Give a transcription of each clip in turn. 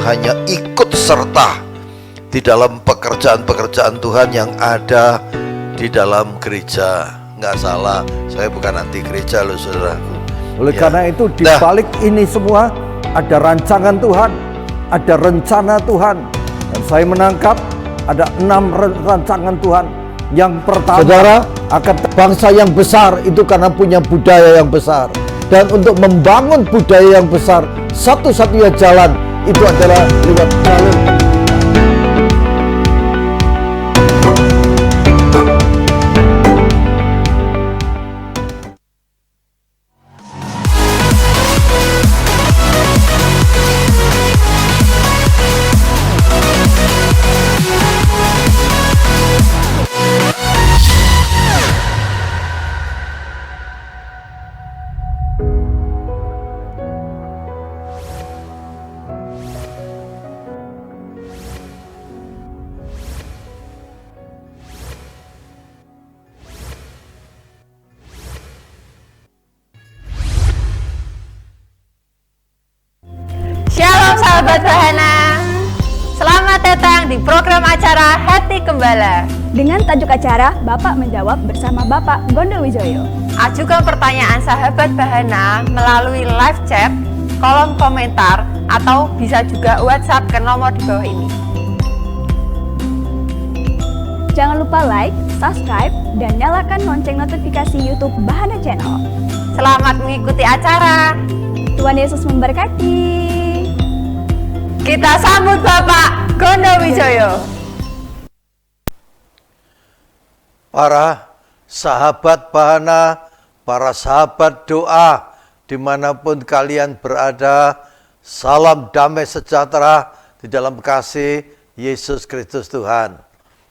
hanya ikut serta di dalam pekerjaan-pekerjaan Tuhan yang ada di dalam gereja. Nggak salah, saya bukan anti gereja loh saudaraku. Oleh karena itu di balik ini semua ada rancangan Tuhan, ada rencana Tuhan. Dan saya menangkap ada 6 rancangan Tuhan. Yang pertama, saudara, akan bangsa yang besar itu karena punya budaya yang besar. Dan untuk membangun budaya yang besar, satu-satunya jalan itu adalah lewat jalur. Shalom sahabat Bahana, selamat datang di program acara Hati Gembala. Dengan tajuk acara Bapak Menjawab bersama Bapak Gondo Wijoyo. Ajukan pertanyaan sahabat Bahana melalui live chat, kolom komentar, atau bisa juga WhatsApp ke nomor di bawah ini. Jangan lupa like, subscribe, dan nyalakan lonceng notifikasi YouTube Bahana Channel. Selamat mengikuti acara. Tuhan Yesus memberkati. Kita sambut Bapak Gondo Wijoyo. Para sahabat Bahana, para sahabat doa, dimanapun kalian berada, salam damai sejahtera di dalam kasih Yesus Kristus Tuhan.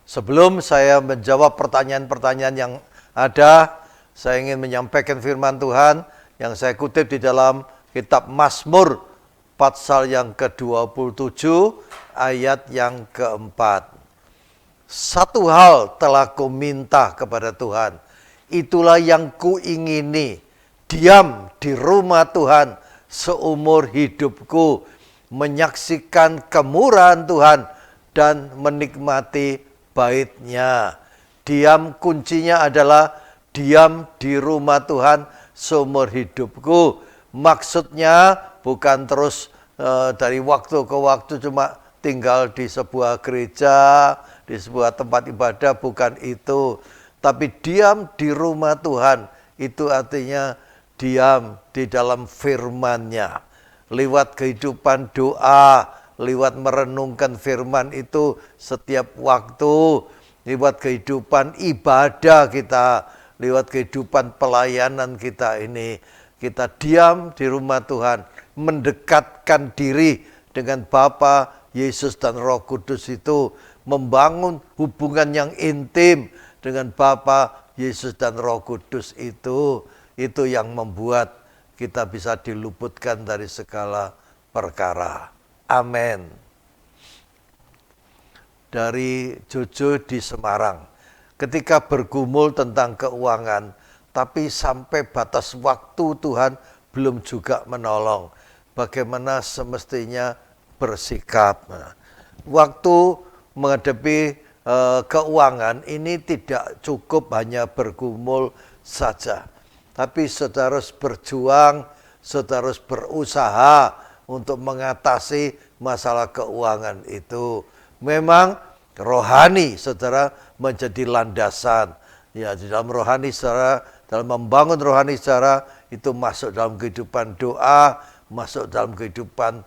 Sebelum saya menjawab pertanyaan-pertanyaan yang ada, saya ingin menyampaikan firman Tuhan yang saya kutip di dalam kitab Mazmur pasal yang ke-27 ayat yang keempat. Satu hal telah ku minta kepada Tuhan, itulah yang kuingini, diam di rumah Tuhan seumur hidupku, menyaksikan kemurahan Tuhan dan menikmati bait-Nya. Diam kuncinya adalah diam di rumah Tuhan seumur hidupku. Maksudnya bukan terus dari waktu ke waktu cuma tinggal di sebuah gereja, di sebuah tempat ibadah, bukan itu. Tapi diam di rumah Tuhan, itu artinya diam di dalam firman-Nya. Lewat kehidupan doa, lewat merenungkan firman itu setiap waktu, lewat kehidupan ibadah kita, lewat kehidupan pelayanan kita ini. Kita diam di rumah Tuhan, mendekatkan diri dengan Bapa, Yesus dan Roh Kudus itu, membangun hubungan yang intim dengan Bapa, Yesus dan Roh Kudus itu yang membuat kita bisa diluputkan dari segala perkara. Amin. Dari Jojo di Semarang, ketika bergumul tentang keuangan, tapi sampai batas waktu Tuhan belum juga menolong. Bagaimana semestinya bersikap. Waktu menghadapi keuangan ini tidak cukup hanya bergumul saja. Tapi saudara harus berjuang, saudara harus berusaha untuk mengatasi masalah keuangan itu. Memang rohani saudara menjadi landasan. Ya, di dalam rohani saudara, dalam membangun rohani secara itu masuk dalam kehidupan doa, masuk dalam kehidupan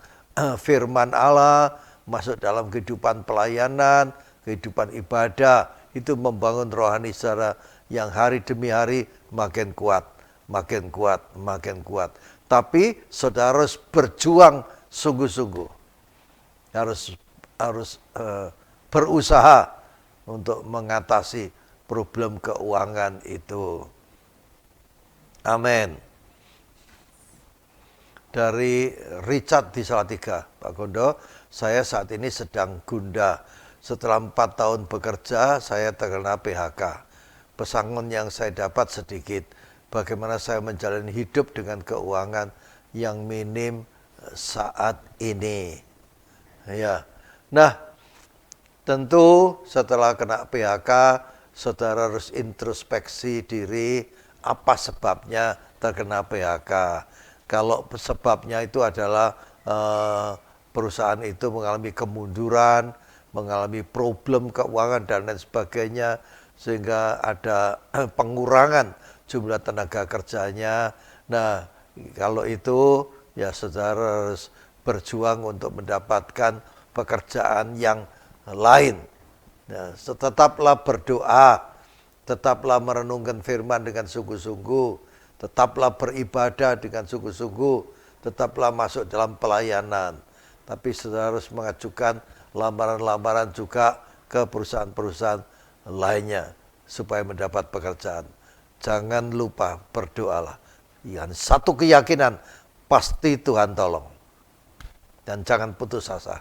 firman Allah, masuk dalam kehidupan pelayanan, kehidupan ibadah. Itu membangun rohani secara yang hari demi hari makin kuat, makin kuat, makin kuat. Tapi saudara harus berjuang sungguh-sungguh. Harus berusaha untuk mengatasi problem keuangan itu. Amin. Dari Richard di Salatiga, Pak Gondo, saya saat ini sedang gundah. Setelah 4 tahun bekerja, saya terkena PHK. Pesangon yang saya dapat sedikit. Bagaimana saya menjalani hidup dengan keuangan yang minim saat ini. Ya. Nah, tentu setelah kena PHK, saudara harus introspeksi diri, apa sebabnya terkena PHK. Kalau sebabnya itu adalah perusahaan itu mengalami kemunduran, mengalami problem keuangan dan lain sebagainya, sehingga ada pengurangan jumlah tenaga kerjanya. Nah, kalau itu ya saudara harus berjuang untuk mendapatkan pekerjaan yang lain. Ya, tetaplah berdoa, tetaplah merenungkan firman dengan sungguh-sungguh, tetaplah beribadah dengan sungguh-sungguh, tetaplah masuk dalam pelayanan. Tapi saudara harus mengajukan lamaran-lamaran juga ke perusahaan-perusahaan lainnya supaya mendapat pekerjaan. Jangan lupa berdoalah. Yang satu keyakinan, pasti Tuhan tolong. Dan jangan putus asa.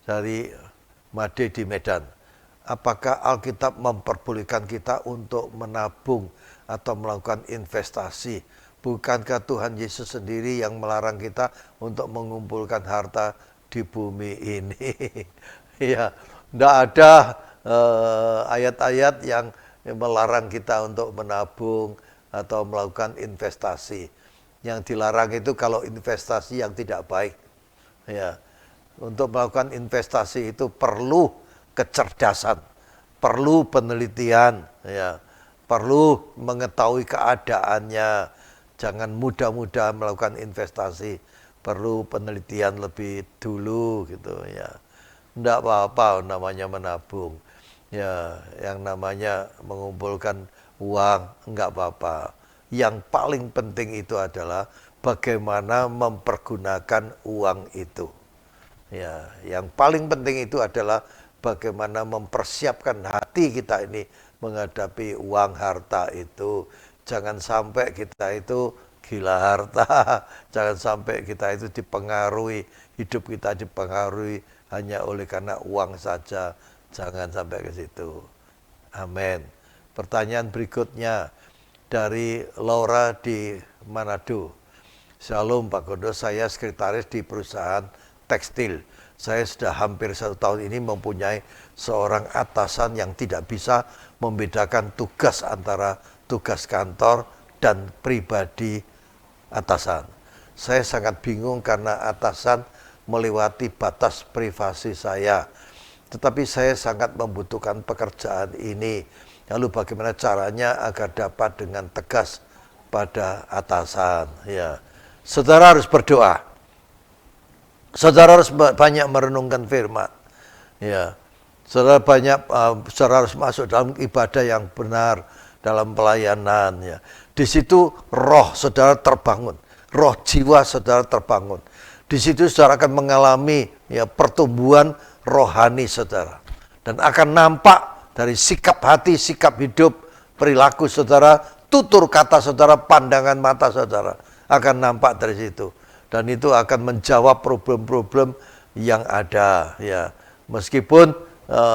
Dari Made di Medan, apakah Alkitab memperbolehkan kita untuk menabung atau melakukan investasi? Bukankah Tuhan Yesus sendiri yang melarang kita untuk mengumpulkan harta di bumi ini? Ya, tidak ada ayat-ayat yang melarang kita untuk menabung atau melakukan investasi. Yang dilarang itu kalau investasi yang tidak baik. Ya, untuk melakukan investasi itu perlu kecerdasan, perlu penelitian, ya, perlu mengetahui keadaannya. Jangan mudah-mudah melakukan investasi, perlu penelitian lebih dulu gitu ya. Enggak apa-apa namanya menabung. Ya, yang namanya mengumpulkan uang enggak apa-apa. Yang paling penting itu adalah bagaimana mempergunakan uang itu. Ya, yang paling penting itu adalah bagaimana mempersiapkan hati kita ini menghadapi uang harta itu. Jangan sampai kita itu gila harta, jangan sampai kita itu dipengaruhi, hidup kita dipengaruhi hanya oleh karena uang saja. Jangan sampai ke situ. Amin. Pertanyaan berikutnya dari Laura di Manado. Shalom Pak Gondo, saya sekretaris di perusahaan tekstil. Saya sudah hampir 1 tahun ini mempunyai seorang atasan yang tidak bisa membedakan tugas antara tugas kantor dan pribadi atasan. Saya sangat bingung karena atasan melewati batas privasi saya. Tetapi saya sangat membutuhkan pekerjaan ini. Lalu bagaimana caranya agar dapat dengan tegas pada atasan? Ya, saudara harus berdoa. Saudara harus banyak merenungkan firman. Ya, saudara harus masuk dalam ibadah yang benar, dalam pelayanan. Ya, di situ roh saudara terbangun, roh jiwa saudara terbangun. Di situ saudara akan mengalami ya pertumbuhan rohani saudara, dan akan nampak dari sikap hati, sikap hidup, perilaku saudara, tutur kata saudara, pandangan mata saudara akan nampak dari situ. Dan itu akan menjawab problem-problem yang ada. Ya, meskipun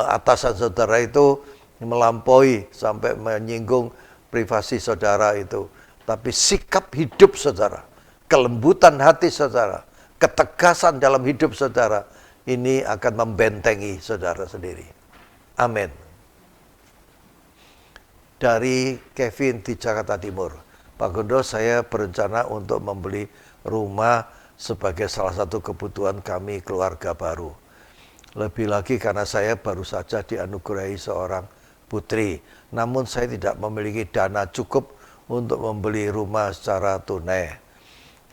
atasan saudara itu melampaui sampai menyinggung privasi saudara itu, tapi sikap hidup saudara, kelembutan hati saudara, ketegasan dalam hidup saudara, ini akan membentengi saudara sendiri. Amin. Dari Kevin di Jakarta Timur. Pak Gondo, saya berencana untuk membeli rumah sebagai salah satu kebutuhan kami keluarga baru. Lebih lagi karena saya baru saja dianugerahi seorang putri. Namun saya tidak memiliki dana cukup untuk membeli rumah secara tunai.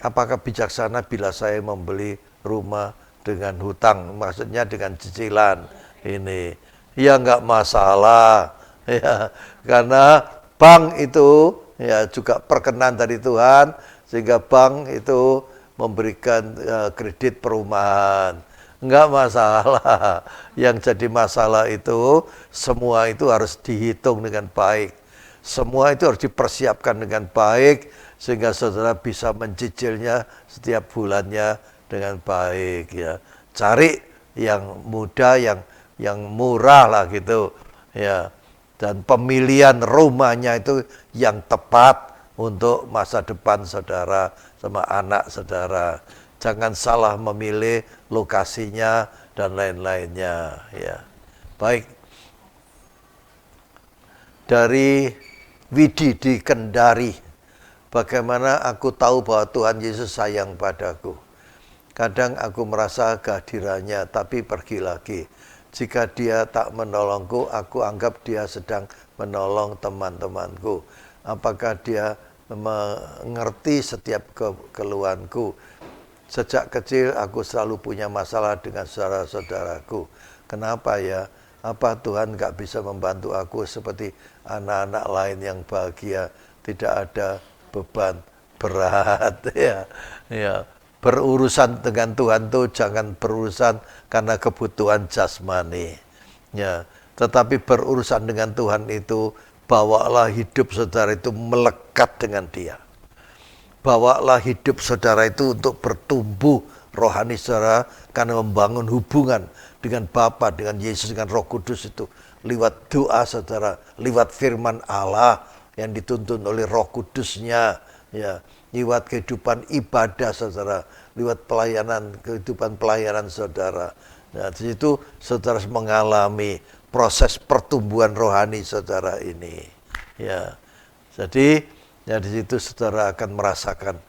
Apakah bijaksana bila saya membeli rumah dengan hutang, maksudnya dengan cicilan ini? Ya enggak masalah. Ya, karena bank itu ya juga perkenan dari Tuhan, sehingga bank itu memberikan kredit perumahan. Enggak masalah. Yang jadi masalah itu semua itu harus dihitung dengan baik. Semua itu harus dipersiapkan dengan baik sehingga saudara bisa mencicilnya setiap bulannya dengan baik ya. Cari yang mudah, yang murah lah gitu. Ya. Dan pemilihan rumahnya itu yang tepat untuk masa depan saudara sama anak saudara. Jangan salah memilih lokasinya dan lain-lainnya, ya. Baik. Dari Widi di Kendari, bagaimana aku tahu bahwa Tuhan Yesus sayang padaku. Kadang aku merasa kehadirannya, tapi pergi lagi. Jika dia tak menolongku, aku anggap dia sedang menolong teman-temanku. Apakah dia mengerti setiap keluhanku? Sejak kecil aku selalu punya masalah dengan saudara-saudaraku. Kenapa ya? Apa Tuhan gak bisa membantu aku seperti anak-anak lain yang bahagia, tidak ada beban berat, ya. Berurusan dengan Tuhan tuh jangan berurusan karena kebutuhan jasmani, ya. Tetapi berurusan dengan Tuhan itu, bawalah hidup saudara itu melekat dengan Dia. Bawalah hidup saudara itu untuk bertumbuh rohani saudara karena membangun hubungan dengan Bapa, dengan Yesus, dengan Roh Kudus itu lewat doa saudara, lewat firman Allah yang dituntun oleh Roh Kudusnya, ya, lewat kehidupan ibadah saudara, lewat kehidupan pelayanan saudara. Nah, di situ saudara mengalami proses pertumbuhan rohani saudara ini, ya. Jadi, ya di situ saudara akan merasakan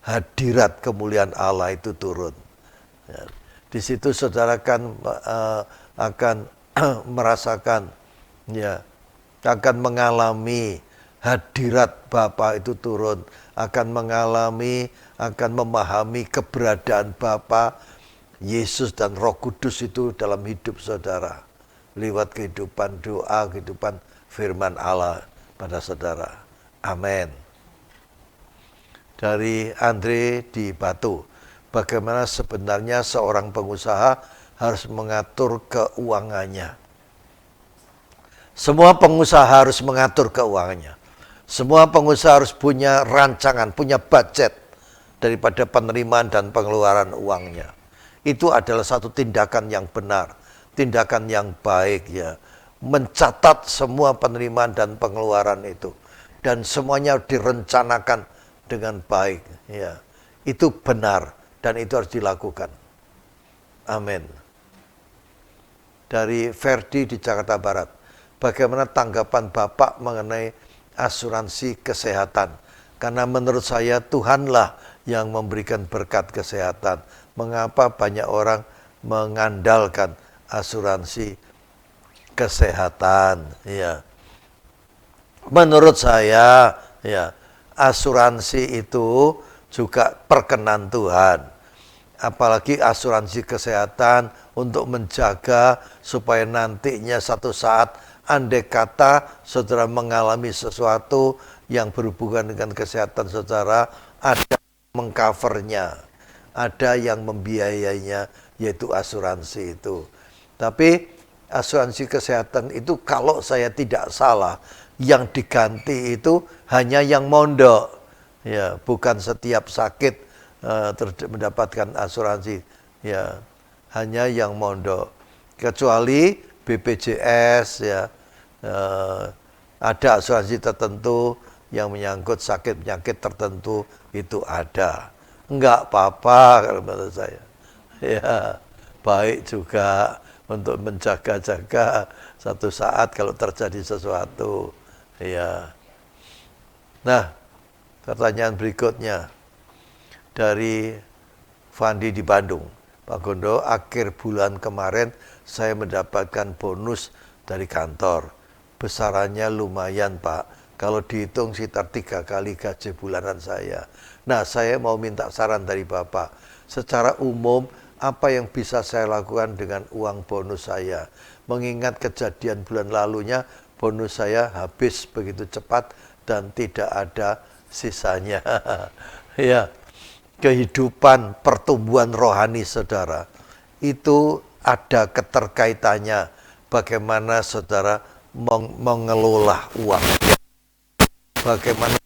hadirat kemuliaan Allah itu turun. Ya, di situ saudara akan merasakan, ya, akan mengalami hadirat Bapa itu turun, akan memahami keberadaan Bapa, Yesus dan Roh Kudus itu dalam hidup saudara, lewat kehidupan doa, kehidupan firman Allah pada saudara. Amin. Dari Andre di Batu, bagaimana sebenarnya seorang pengusaha harus mengatur keuangannya? Semua pengusaha harus mengatur keuangannya. Semua pengusaha harus punya rancangan, punya budget daripada penerimaan dan pengeluaran uangnya. Itu adalah satu tindakan yang benar, tindakan yang baik, ya. Mencatat semua penerimaan dan pengeluaran itu, dan semuanya direncanakan dengan baik, ya. Itu benar dan itu harus dilakukan. Amin. Dari Ferdi di Jakarta Barat, bagaimana tanggapan Bapak mengenai asuransi kesehatan? Karena menurut saya Tuhanlah yang memberikan berkat kesehatan. Mengapa banyak orang mengandalkan asuransi kesehatan? Ya, menurut saya, ya, asuransi itu juga perkenan Tuhan. Apalagi asuransi kesehatan untuk menjaga supaya nantinya satu saat andai kata saudara mengalami sesuatu yang berhubungan dengan kesehatan saudara, ada mengcovernya, ada yang membiayainya, yaitu asuransi itu. Tapi asuransi kesehatan itu kalau saya tidak salah, yang diganti itu hanya yang mondok, ya, bukan setiap sakit mendapatkan asuransi, ya, hanya yang mondok. Kecuali BPJS, ya, ada asuransi tertentu yang menyangkut sakit penyakit tertentu itu ada. Enggak apa-apa kalau menurut saya, ya, baik juga untuk menjaga-jaga satu saat kalau terjadi sesuatu, ya. Nah, pertanyaan berikutnya dari Fandi di Bandung. Pak Gondo, akhir bulan kemarin saya mendapatkan bonus dari kantor. Besarannya lumayan, Pak. Kalau dihitung sekitar 3 kali gaji bulanan saya. Nah, saya mau minta saran dari Bapak. Secara umum, apa yang bisa saya lakukan dengan uang bonus saya? Mengingat kejadian bulan lalunya, bonus saya habis begitu cepat dan tidak ada sisanya. Ya, kehidupan pertumbuhan rohani saudara itu ada keterkaitannya bagaimana saudara mengelola uang, bagaimana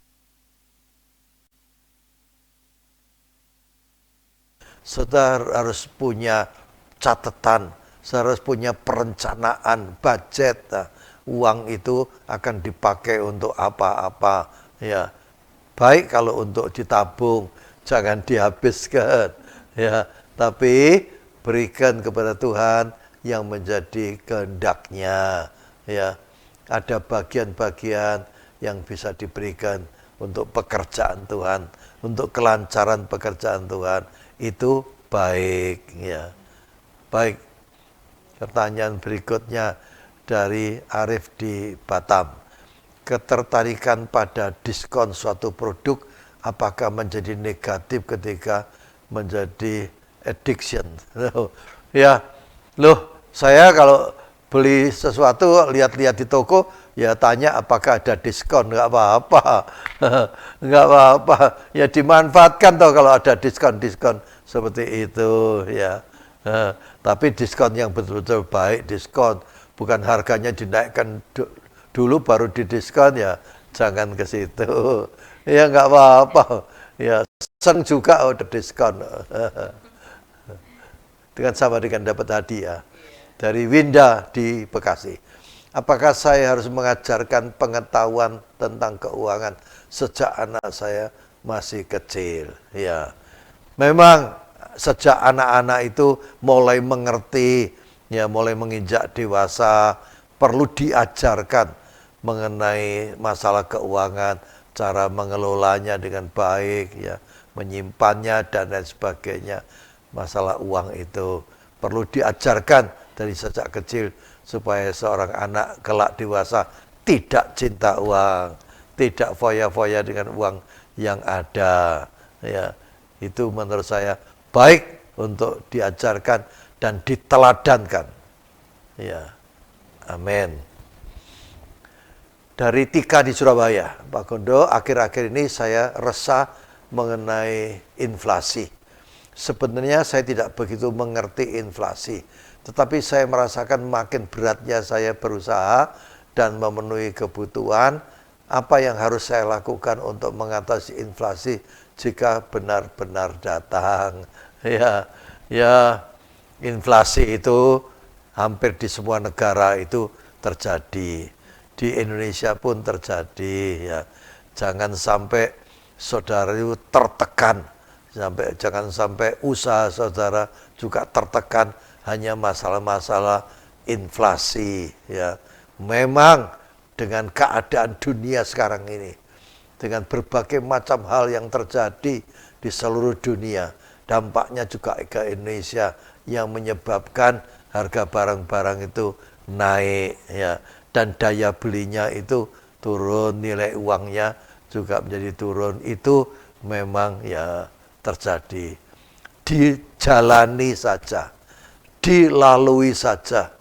saudara harus punya catatan, saudara harus punya perencanaan budget. Nah, uang itu akan dipakai untuk apa-apa, ya. baik kalau untuk ditabung, jangan dihabiskan, ya. Tapi berikan kepada Tuhan yang menjadi kehendaknya, ya. Ada bagian-bagian yang bisa diberikan untuk pekerjaan Tuhan, untuk kelancaran pekerjaan Tuhan, itu baik, ya. Baik. Pertanyaan berikutnya dari Arif di Batam. Ketertarikan pada diskon suatu produk apakah menjadi negatif ketika menjadi addiction? Ya, saya kalau beli sesuatu lihat-lihat di toko, ya tanya apakah ada diskon, nggak apa-apa, nggak apa-apa, ya dimanfaatkan toh kalau ada diskon-diskon seperti itu, ya. Tapi diskon yang betul-betul baik, diskon bukan harganya dinaikkan dulu baru didiskon, ya jangan ke situ, ya nggak apa-apa, ya senang juga udah diskon, dengan sama dengan dapat hadiah. Dari Winda di Bekasi. Apakah saya harus mengajarkan pengetahuan tentang keuangan sejak anak saya masih kecil? Ya, memang sejak anak-anak itu mulai mengerti, ya mulai menginjak dewasa, perlu diajarkan mengenai masalah keuangan, cara mengelolanya dengan baik, ya, menyimpannya dan lain sebagainya. Masalah uang itu perlu diajarkan dari sejak kecil supaya seorang anak kelak dewasa tidak cinta uang, tidak foya-foya dengan uang yang ada. Ya, itu menurut saya baik untuk diajarkan dan diteladankan. Ya, amin. Dari Tika di Surabaya, Pak Gondo, akhir-akhir ini saya resah mengenai inflasi. Sebenarnya saya tidak begitu mengerti inflasi, tetapi saya merasakan makin beratnya saya berusaha dan memenuhi kebutuhan. Apa yang harus saya lakukan untuk mengatasi inflasi jika benar-benar datang? Ya, inflasi itu hampir di semua negara itu terjadi. Di Indonesia pun terjadi, ya. Jangan sampai saudara itu tertekan, jangan sampai usaha saudara juga tertekan hanya masalah-masalah inflasi, ya. Memang dengan keadaan dunia sekarang ini, dengan berbagai macam hal yang terjadi di seluruh dunia, dampaknya juga ke Indonesia yang menyebabkan harga barang-barang itu naik, ya, dan daya belinya itu turun, nilai uangnya juga menjadi turun. Itu memang ya terjadi. Dijalani saja, dilalui saja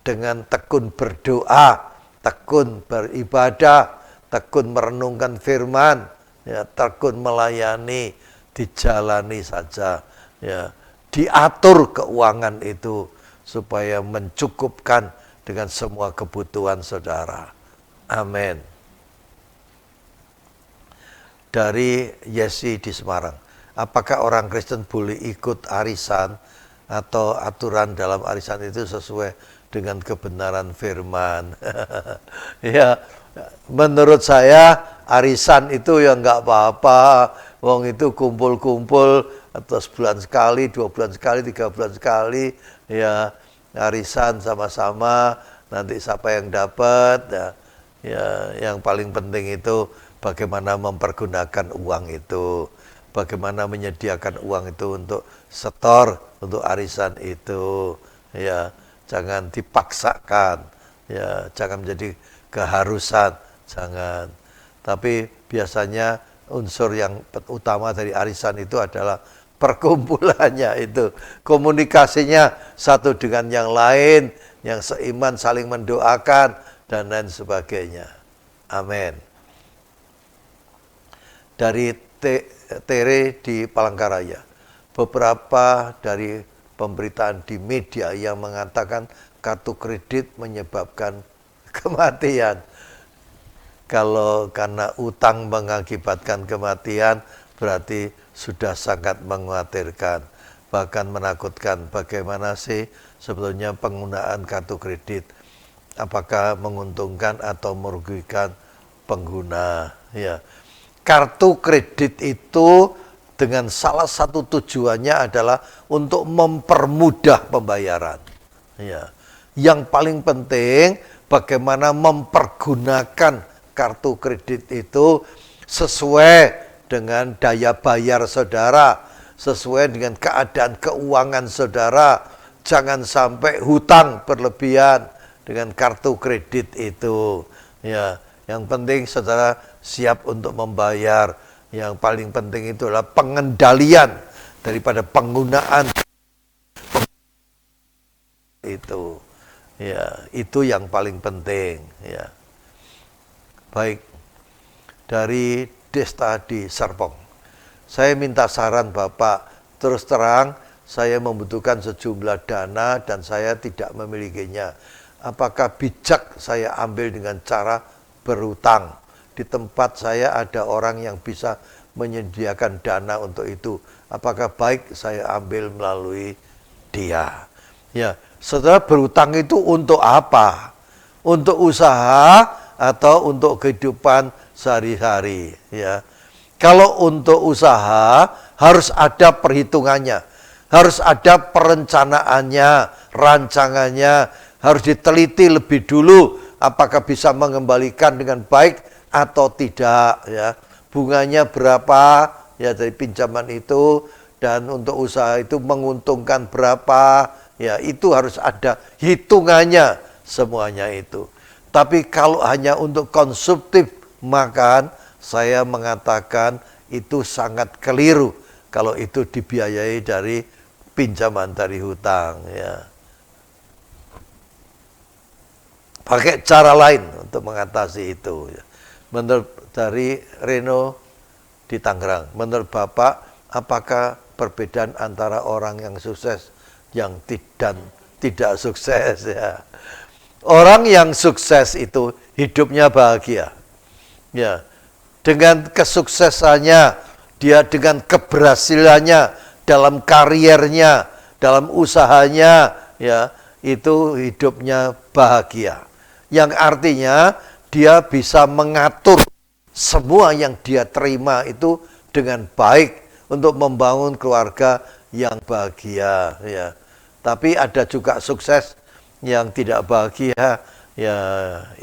dengan tekun berdoa, tekun beribadah, tekun merenungkan firman, ya, tekun melayani, dijalani saja, ya. Diatur keuangan itu supaya mencukupkan dengan semua kebutuhan saudara. Amin. Dari Yesi di Semarang. Apakah orang Kristen boleh ikut arisan atau aturan dalam arisan itu sesuai dengan kebenaran firman? Ya, menurut saya arisan itu ya nggak apa-apa. Wong itu kumpul-kumpul atau sebulan sekali, 2 bulan sekali, 3 bulan sekali, ya arisan sama-sama. Nanti siapa yang dapat, ya yang paling penting itu bagaimana mempergunakan uang itu, bagaimana menyediakan uang itu untuk setor, untuk arisan itu, ya jangan dipaksakan, ya jangan menjadi keharusan, jangan. Tapi biasanya unsur yang utama dari arisan itu adalah perkumpulannya itu, komunikasinya satu dengan yang lain, yang seiman saling mendoakan dan lain sebagainya. Amin. Dari Tere di Palangkaraya, beberapa dari pemberitaan di media yang mengatakan kartu kredit menyebabkan kematian. Kalau karena utang mengakibatkan kematian, berarti sudah sangat mengkhawatirkan, bahkan menakutkan. Bagaimana sih sebetulnya penggunaan kartu kredit? Apakah menguntungkan atau merugikan pengguna? Ya, kartu kredit itu dengan salah satu tujuannya adalah untuk mempermudah pembayaran. Ya. Yang paling penting bagaimana mempergunakan kartu kredit itu sesuai dengan daya bayar saudara, sesuai dengan keadaan keuangan saudara. Jangan sampai hutang berlebihan dengan kartu kredit itu. Ya, yang penting saudara siap untuk membayar. Yang paling penting itu adalah pengendalian daripada penggunaan itu. Ya, itu yang paling penting. Ya. Baik, dari Desta di Serpong. Saya minta saran Bapak, terus terang saya membutuhkan sejumlah dana dan saya tidak memilikinya. Apakah bijak saya ambil dengan cara berhutang? Di tempat saya ada orang yang bisa menyediakan dana untuk itu. Apakah baik saya ambil melalui dia? Ya, saudara berhutang itu untuk apa? Untuk usaha atau untuk kehidupan sehari-hari, ya. Kalau untuk usaha harus ada perhitungannya, harus ada perencanaannya, rancangannya, harus diteliti lebih dulu apakah bisa mengembalikan dengan baik atau tidak, ya. Bunganya berapa ya dari pinjaman itu, dan untuk usaha itu menguntungkan berapa, ya itu harus ada hitungannya semuanya itu. Tapi kalau hanya untuk konsumtif makan, saya mengatakan itu sangat keliru kalau itu dibiayai dari pinjaman dari hutang, ya. Pakai cara lain untuk mengatasi itu. Menurut dari Reno di Tangerang, menurut Bapak, apakah perbedaan antara orang yang sukses yang tidak sukses, ya? Orang yang sukses itu hidupnya bahagia. Ya. Dengan kesuksesannya, dia dengan keberhasilannya dalam kariernya, dalam usahanya, ya, itu hidupnya bahagia. Yang artinya dia bisa mengatur semua yang dia terima itu dengan baik untuk membangun keluarga yang bahagia, ya. Tapi ada juga sukses yang tidak bahagia, ya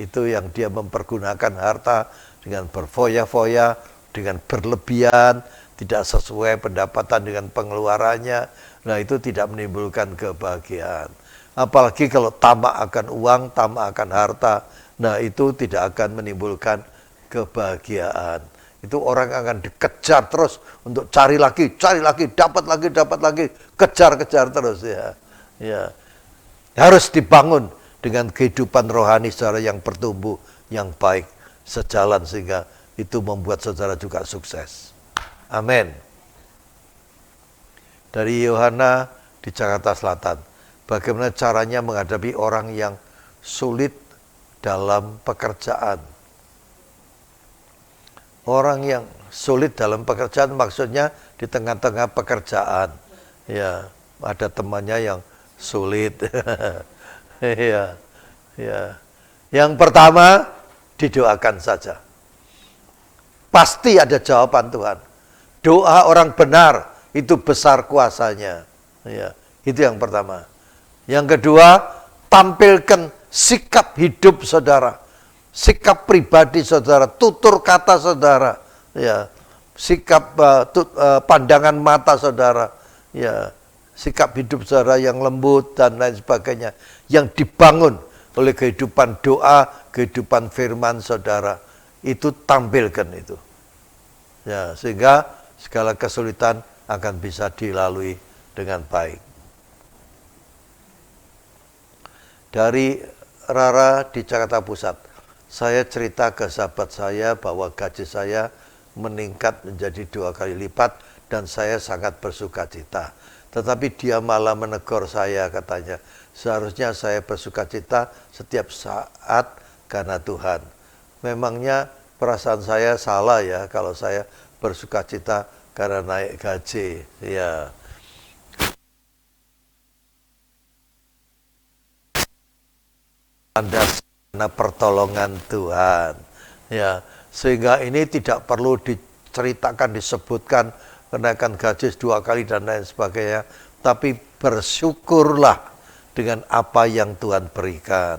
itu yang dia mempergunakan harta dengan berfoya-foya, dengan berlebihan, tidak sesuai pendapatan dengan pengeluarannya. Nah, itu tidak menimbulkan kebahagiaan. Apalagi kalau tamak akan uang, tamak akan harta, nah itu tidak akan menimbulkan kebahagiaan. Itu orang akan dikejar terus untuk cari lagi, dapat lagi, kejar-kejar terus, ya. Ya. Harus dibangun dengan kehidupan rohani saudara yang bertumbuh, yang baik, sejalan sehingga itu membuat saudara juga sukses. Amin. Dari Yohana di Jakarta Selatan, bagaimana caranya menghadapi orang yang sulit dalam pekerjaan? Orang yang sulit dalam pekerjaan maksudnya di tengah-tengah pekerjaan, ya ada temannya yang sulit. Ya, ya. Yang pertama, didoakan saja. Pasti ada jawaban Tuhan. Doa orang benar itu besar kuasanya. Ya, itu yang pertama. Yang kedua, tampilkan sikap hidup saudara, sikap pribadi saudara, tutur kata saudara, ya, sikap pandangan mata saudara, ya, sikap hidup saudara yang lembut dan lain sebagainya, yang dibangun oleh kehidupan doa, kehidupan firman saudara, itu tampilkan itu, ya, sehingga segala kesulitan akan bisa dilalui dengan baik. Dari Rara di Jakarta Pusat, saya cerita ke sahabat saya bahwa gaji saya meningkat menjadi 2 kali lipat dan saya sangat bersuka cita. Tetapi dia malah menegur saya, katanya, seharusnya saya bersuka cita setiap saat karena Tuhan. Memangnya perasaan saya salah ya kalau saya bersuka cita karena naik gaji, ya. Karena pertolongan Tuhan, ya, sehingga ini tidak perlu diceritakan, disebutkan kenaikan gaji 2 kali dan lain sebagainya, tapi bersyukurlah dengan apa yang Tuhan berikan.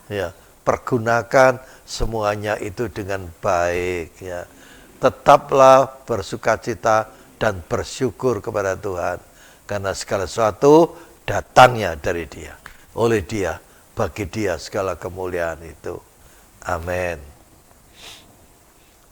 Ya, pergunakan semuanya itu dengan baik. Ya, tetaplah bersukacita dan bersyukur kepada Tuhan, karena segala sesuatu datangnya dari Dia, oleh Dia, bagi Dia segala kemuliaan itu. Amin.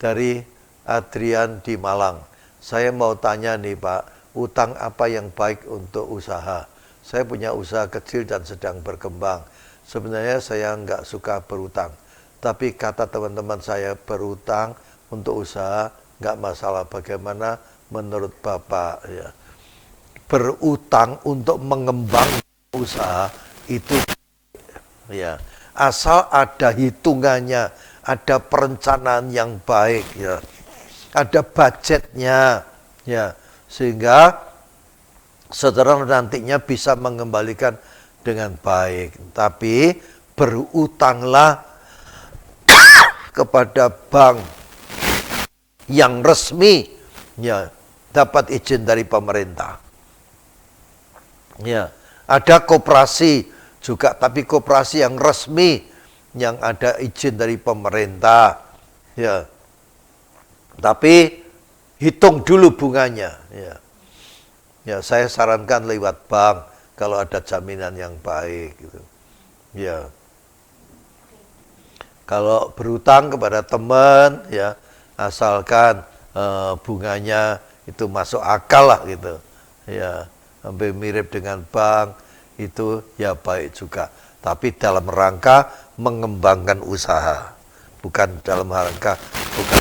Dari Adrian di Malang, saya mau tanya nih Pak, utang apa yang baik untuk usaha? Saya punya usaha kecil dan sedang berkembang. Sebenarnya saya nggak suka berutang, tapi kata teman-teman saya berutang untuk usaha nggak masalah. Bagaimana menurut Bapak? Ya, berutang untuk mengembangkan usaha itu, ya, asal ada hitungannya, ada perencanaan yang baik, ya, ada budgetnya, ya, sehingga saudara nantinya bisa mengembalikan dengan baik. Tapi berutanglah kepada bank yang resmi, ya, dapat izin dari pemerintah. Ya, ada koperasi juga, tapi koperasi yang resmi, yang ada izin dari pemerintah. Ya, tapi hitung dulu bunganya. Ya, ya, saya sarankan lewat bank kalau ada jaminan yang baik. Gitu. Ya, kalau berutang kepada teman, ya, asalkan bunganya itu masuk akal lah gitu. Ya, hampir mirip dengan bank itu ya baik juga. Tapi dalam rangka mengembangkan usaha, bukan dalam rangka bukan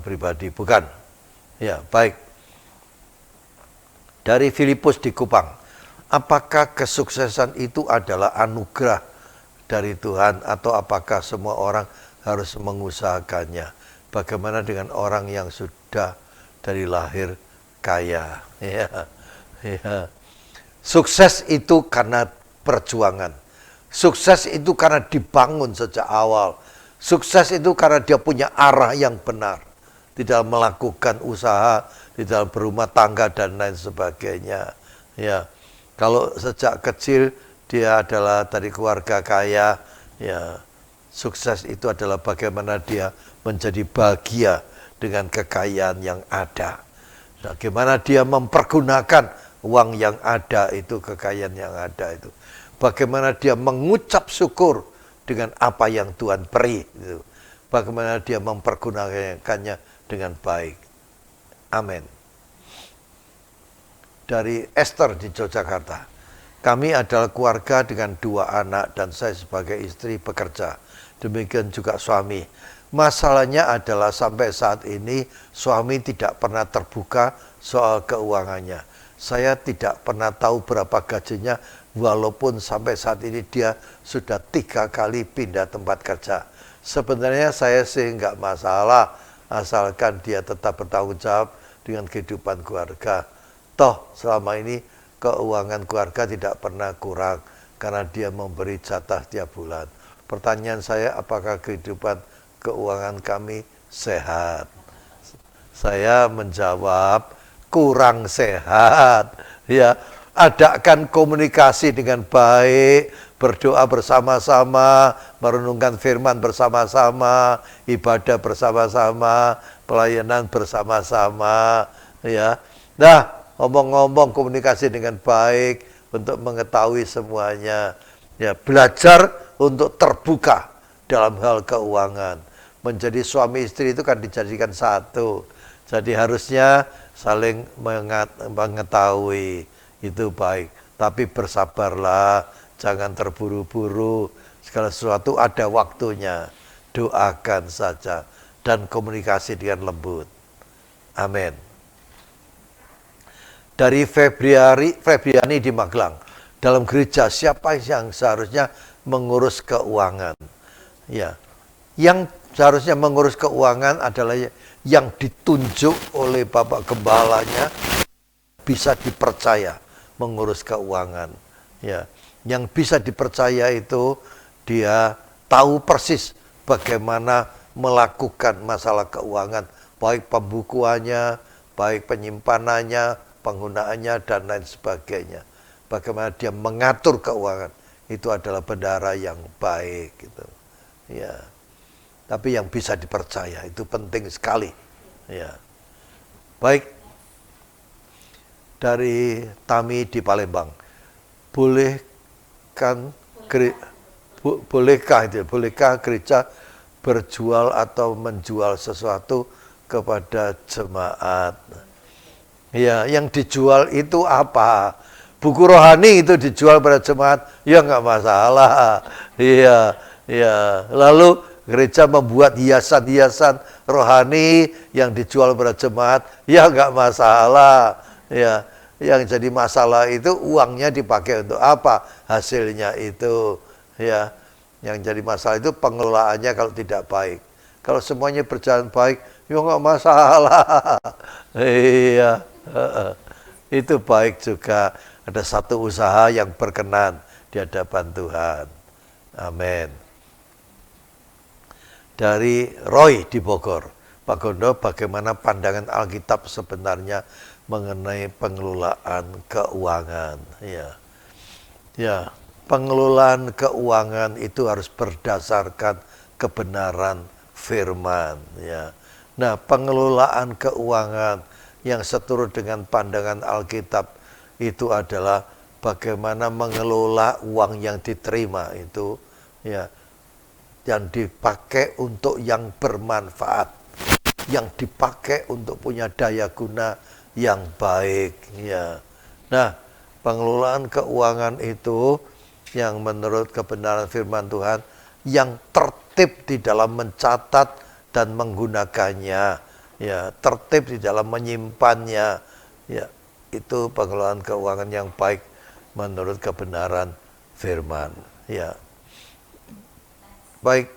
pribadi, bukan. Ya, baik. Dari Filipus di Kupang, apakah kesuksesan itu adalah anugerah dari Tuhan atau apakah semua orang harus mengusahakannya? Bagaimana dengan orang yang sudah dari lahir kaya? Ya, ya. Sukses itu karena perjuangan. Sukses itu karena dibangun sejak awal. Sukses itu karena dia punya arah yang benar di dalam melakukan usaha, di dalam berumah tangga dan lain sebagainya. Ya, kalau sejak kecil dia adalah dari keluarga kaya, ya, sukses itu adalah bagaimana dia menjadi bahagia dengan kekayaan yang ada. Bagaimana dia mempergunakan uang yang ada itu, kekayaan yang ada itu. Bagaimana dia mengucap syukur dengan apa yang Tuhan beri. Itu. Bagaimana dia mempergunakannya dengan baik. Amin. Dari Esther di Yogyakarta. Kami adalah keluarga dengan 2 anak dan saya sebagai istri bekerja. Demikian juga suami. Masalahnya adalah sampai saat ini suami tidak pernah terbuka soal keuangannya. Saya tidak pernah tahu berapa gajinya, walaupun sampai saat ini dia sudah 3 kali pindah tempat kerja. Sebenarnya saya sih nggak masalah, asalkan dia tetap bertanggung jawab dengan kehidupan keluarga. Toh selama ini keuangan keluarga tidak pernah kurang, karena dia memberi jatah tiap bulan. Pertanyaan saya, apakah kehidupan keuangan kami sehat? Saya menjawab, kurang sehat. Ya, adakan komunikasi dengan baik, berdoa bersama-sama, merenungkan firman bersama-sama, ibadah bersama-sama, pelayanan bersama-sama. Ya, nah, ngomong-ngomong komunikasi dengan baik untuk mengetahui semuanya. Ya, belajar untuk terbuka dalam hal keuangan. Menjadi suami istri itu kan dijadikan satu. Jadi harusnya saling mengetahui, itu baik. Tapi bersabarlah, jangan terburu-buru. Segala sesuatu ada waktunya. Doakan saja dan komunikasi dengan lembut. Amin. Dari Febriani di Magelang. Dalam gereja siapa yang seharusnya mengurus keuangan? Ya, yang seharusnya mengurus keuangan adalah yang ditunjuk oleh Bapak Gembalanya, bisa dipercaya mengurus keuangan. Ya, yang bisa dipercaya itu dia tahu persis bagaimana melakukan masalah keuangan, baik pembukuannya, baik penyimpanannya, penggunaannya, dan lain sebagainya. Bagaimana dia mengatur keuangan, itu adalah bendahara yang baik gitu. Ya. Tapi yang bisa dipercaya itu penting sekali. Ya. Baik, dari Tami di Palembang, bolehkah gereja berjual atau menjual sesuatu kepada jemaat? Ya, yang dijual itu apa? Buku rohani itu dijual pada jemaat, ya nggak masalah. Iya, ya. Lalu gereja membuat hiasan-hiasan rohani yang dijual pada jemaat, ya nggak masalah. Ya, yang jadi masalah itu uangnya dipakai untuk apa? Hasilnya itu, ya. Yang jadi masalah itu pengelolaannya kalau tidak baik. Kalau semuanya berjalan baik, ya nggak masalah. Iya, itu baik juga. Ada satu usaha yang berkenan di hadapan Tuhan. Amin. Dari Roy di Bogor, Pak Gondo, bagaimana pandangan Alkitab sebenarnya mengenai pengelolaan keuangan? Ya, pengelolaan keuangan itu harus berdasarkan kebenaran firman. Ya. Nah, pengelolaan keuangan yang seturut dengan pandangan Alkitab itu adalah bagaimana mengelola uang yang diterima itu, ya, yang dipakai untuk yang bermanfaat, yang dipakai untuk punya daya guna yang baik. Ya. Nah, pengelolaan keuangan itu yang menurut kebenaran firman Tuhan, yang tertib di dalam mencatat dan menggunakannya, ya, tertib di dalam menyimpannya, ya, itu pengelolaan keuangan yang baik menurut kebenaran firman. Ya. Baik.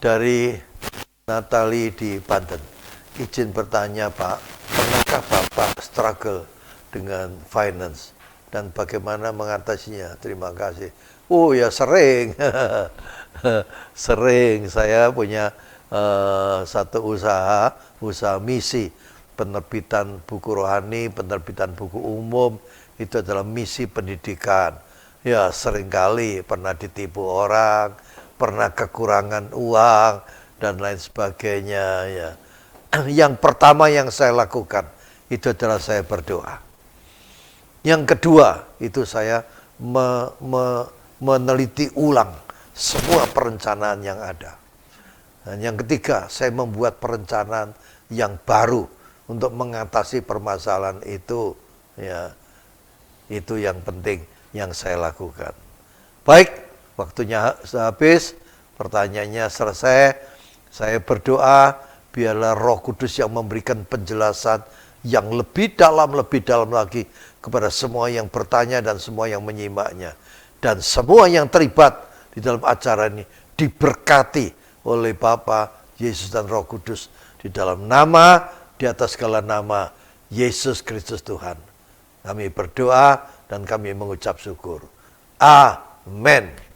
Dari Natali di Banten. Izin bertanya, Pak, pernahkah Bapak struggle dengan finance dan bagaimana mengatasinya? Terima kasih. Oh ya, sering. Sering. Saya punya satu usaha misi, penerbitan buku rohani, penerbitan buku umum, itu adalah misi pendidikan. Ya, seringkali pernah ditipu orang, pernah kekurangan uang, dan lain sebagainya. Ya. Yang pertama yang saya lakukan, itu adalah saya berdoa. Yang kedua, itu saya meneliti ulang semua perencanaan yang ada. Dan yang ketiga, saya membuat perencanaan yang baru untuk mengatasi permasalahan itu. Ya, itu yang penting yang saya lakukan. Baik, waktunya habis, pertanyaannya selesai. Saya berdoa, biarlah Roh Kudus yang memberikan penjelasan yang lebih dalam lagi kepada semua yang bertanya dan semua yang menyimaknya. Dan semua yang terlibat di dalam acara ini diberkati oleh Bapa, Yesus dan Roh Kudus, di dalam nama, di atas segala nama, Yesus Kristus Tuhan. Kami berdoa dan kami mengucap syukur. Amin.